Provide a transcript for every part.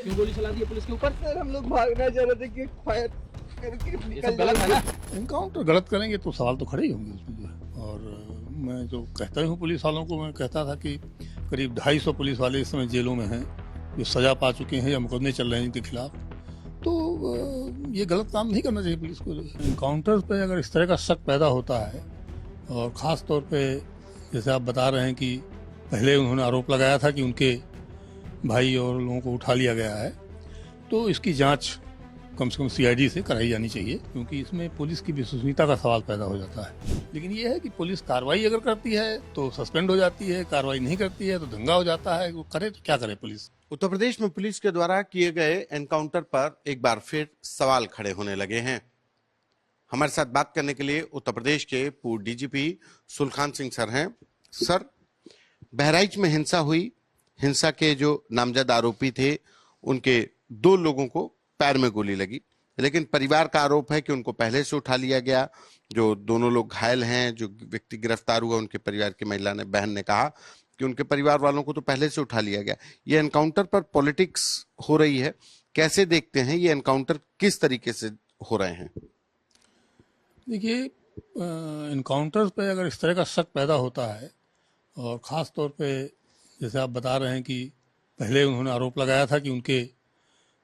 क्यों गोली चला दी है पुलिस के ऊपर? सर हम लोग भागना चाह रहे थे कि फायर करके ये निकल सब गलत है ना? एनकाउंटर गलत करेंगे तो सवाल तो खड़े ही होंगे उसमें जो है। और मैं जो कहता हूँ पुलिस वालों को, मैं कहता था कि करीब 250 पुलिस वाले इस समय जेलों में हैं जो सजा पा चुके हैं या मुकदमे चल रहे हैं इनके खिलाफ। तो ये गलत काम नहीं करना चाहिए पुलिस को। एनकाउंटर पे अगर इस तरह का शक पैदा होता है, और ख़ास तौर पे जैसे आप बता रहे हैं कि पहले उन्होंने आरोप लगाया था कि उनके भाई और लोगों को उठा लिया गया है, तो इसकी जांच कम से कम सीआईडी से कराई जानी चाहिए, क्योंकि इसमें पुलिस की विश्वसनीयता का सवाल पैदा हो जाता है। लेकिन ये है कि पुलिस कार्रवाई अगर करती है तो सस्पेंड हो जाती है, कार्रवाई नहीं करती है तो दंगा हो जाता है। वो करे तो क्या करे पुलिस। उत्तर प्रदेश में पुलिस के द्वारा किए गए एनकाउंटर पर एक बार फिर सवाल खड़े होने लगे हैं। हमारे साथ बात करने के लिए उत्तर प्रदेश के पूर्व डीजीपी सुलखान सिंह सर हैं। सर, बहराइच में हिंसा हुई, हिंसा के जो नामजद आरोपी थे उनके 2 लोगों को पैर में गोली लगी, लेकिन परिवार का आरोप है कि उनको पहले से उठा लिया गया। जो दोनों लोग घायल हैं, जो व्यक्ति गिरफ्तार हुआ, उनके परिवार की महिला ने, बहन ने कहा कि उनके परिवार वालों को तो पहले से उठा लिया गया। ये एनकाउंटर पर पॉलिटिक्स हो रही है, कैसे देखते हैं ये एनकाउंटर किस तरीके से हो रहे हैं? देखिए, इनकाउंटर्स पे अगर इस तरह का शक पैदा होता है, और ख़ास तौर पे जैसे आप बता रहे हैं कि पहले उन्होंने आरोप लगाया था कि उनके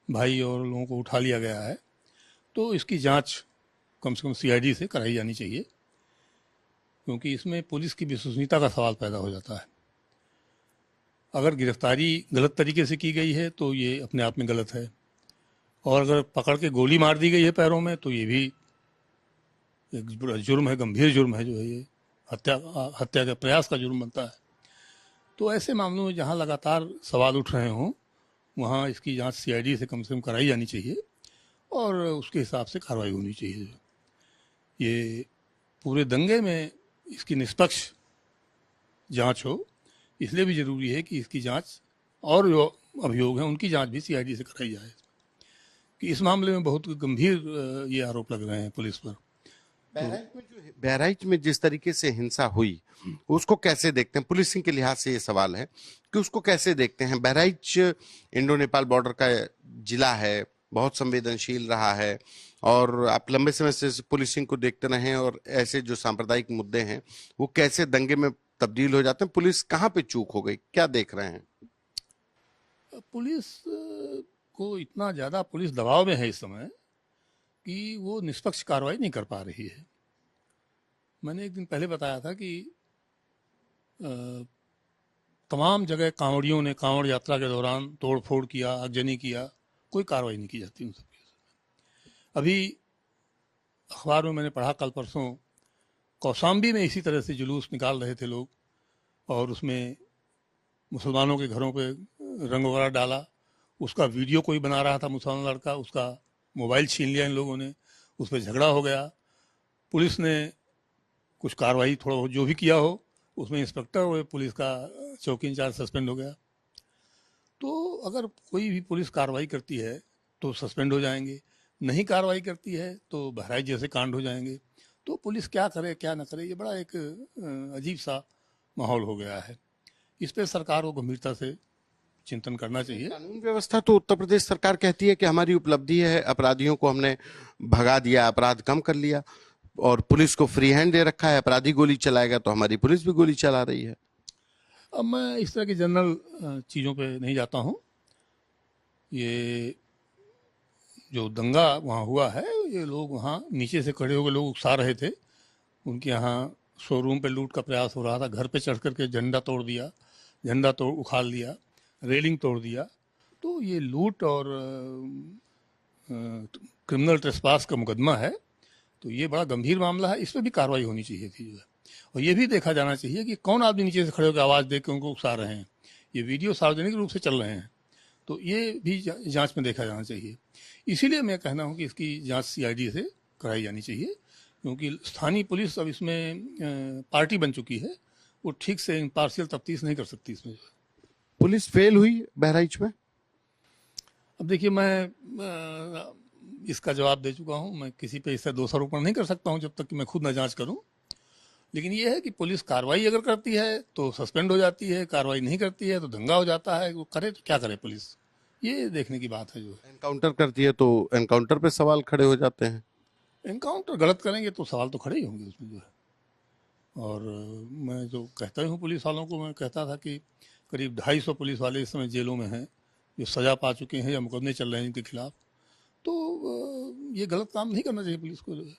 भाई और लोगों को उठा लिया गया है, तो इसकी जांच कम से कम सीआईडी से कराई जानी चाहिए, क्योंकि इसमें पुलिस की विश्वसनीयता का सवाल पैदा हो जाता है। अगर गिरफ्तारी गलत तरीके से की गई है तो ये अपने आप में गलत है, और अगर पकड़ के गोली मार दी गई है पैरों में तो ये भी एक जुर्म है, गंभीर जुर्म है, जो है ये हत्या का प्रयास का जुर्म बनता है। तो ऐसे मामलों में जहाँ लगातार सवाल उठ रहे हों, वहाँ इसकी जांच सीआईडी से कम कराई जानी चाहिए, और उसके हिसाब से कार्रवाई होनी चाहिए। ये पूरे दंगे में इसकी निष्पक्ष जांच हो, इसलिए भी ज़रूरी है कि इसकी जांच, और जो अभियोग हैं उनकी जांच भी सीआईडी से कराई जाए, कि इस मामले में बहुत गंभीर ये आरोप लग रहे हैं पुलिस पर। बहराइच में जिस तरीके से हिंसा हुई उसको कैसे देखते हैं? पुलिसिंग के लिहाज से ये सवाल है कि उसको कैसे देखते हैं? बहराइच इंडो नेपाल बॉर्डर का जिला है, बहुत संवेदनशील रहा है, और आप लंबे समय से पुलिसिंग को देखते रहे हैं, और ऐसे जो सांप्रदायिक मुद्दे हैं वो कैसे दंगे में तब्दील हो जाते हैं। पुलिस कहाँ पे चूक हो गई, क्या देख रहे हैं? पुलिस को इतना ज़्यादा पुलिस दबाव में है इस समय कि वो निष्पक्ष कार्रवाई नहीं कर पा रही है। मैंने एक दिन पहले बताया था कि तमाम जगह कांवड़ियों ने कांवड़ यात्रा के दौरान तोड़ फोड़ किया, आगजनी किया, कोई कार्रवाई नहीं की जाती उन सब केस में। अभी अखबार में मैंने पढ़ा कल परसों, कौशाम्बी में इसी तरह से जुलूस निकाल रहे थे लोग, और उसमें मुसलमानों के घरों पे रंग वगैरह डाला, उसका वीडियो कोई बना रहा था मुसलमान लड़का, उसका मोबाइल छीन लिया इन लोगों ने, उस पर झगड़ा हो गया। पुलिस ने कुछ कार्रवाई थोड़ा बहुत जो भी किया हो, उसमें इंस्पेक्टर और पुलिस का चौकी इंचार्ज सस्पेंड हो गया। तो अगर कोई भी पुलिस कार्रवाई करती है तो सस्पेंड हो जाएंगे, नहीं कार्रवाई करती है तो बहराइच जैसे कांड हो जाएंगे। तो पुलिस क्या करे क्या ना करे, ये बड़ा एक अजीब सा माहौल हो गया है। इस पर सरकार को गंभीरता से चिंतन करना चाहिए। कानून व्यवस्था तो उत्तर प्रदेश सरकार कहती है कि हमारी उपलब्धि है, अपराधियों को हमने भगा दिया, अपराध कम कर लिया, और पुलिस को फ्री हैंड दे रखा है, अपराधी गोली चलाएगा तो हमारी पुलिस भी गोली चला रही है। अब मैं इस तरह की जनरल चीज़ों पे नहीं जाता हूँ। ये जो दंगा वहाँ हुआ है, ये लोग वहाँ नीचे से खड़े होकर लोग उकसा रहे थे, उनके यहाँ शोरूम पे लूट का प्रयास हो रहा था, घर पे चढ़ करके झंडा तोड़ दिया, झंडा तोड़ उखाड़ लिया, रेलिंग तोड़ दिया। तो ये लूट और क्रिमिनल ट्रेसपास का मुकदमा है, तो ये बड़ा गंभीर मामला है, इस पर भी कार्रवाई होनी चाहिए थी जो है। और ये भी देखा जाना चाहिए कि कौन आदमी नीचे से खड़े होकर आवाज़ दे के उनको उकसा रहे हैं। ये वीडियो सार्वजनिक रूप से चल रहे हैं, तो ये भी जांच में देखा जाना चाहिए। इसीलिए मैं कहना हूँ कि इसकी जांच सीआईडी से कराई जानी चाहिए, क्योंकि स्थानीय पुलिस अब इसमें पार्टी बन चुकी है, वो ठीक से इम्पार्शियल तफ्तीश नहीं कर सकती इसमें। पुलिस फेल हुई बहराइच में? अब देखिए, मैं इसका जवाब दे चुका हूँ। मैं किसी पे इससे दोषारोपण नहीं कर सकता हूँ जब तक कि मैं खुद न जांच करूँ। लेकिन ये है कि पुलिस कार्रवाई अगर करती है तो सस्पेंड हो जाती है, कार्रवाई नहीं करती है तो दंगा हो जाता है। वो करे तो क्या करे पुलिस। ये देखने की बात है जो है। एनकाउंटर करती है तो एनकाउंटर पे सवाल खड़े हो जाते हैं। एनकाउंटर गलत करेंगे तो सवाल तो खड़े ही होंगे उसमें जो है। और मैं जो कहता ही हूँ पुलिस वालों को, मैं कहता था कि करीब 250 पुलिस वाले इस समय जेलों में हैं जो सज़ा पा चुके हैं या मुकदमे चल रहे हैं इनके खिलाफ। तो ये गलत काम नहीं करना चाहिए पुलिस को जो है।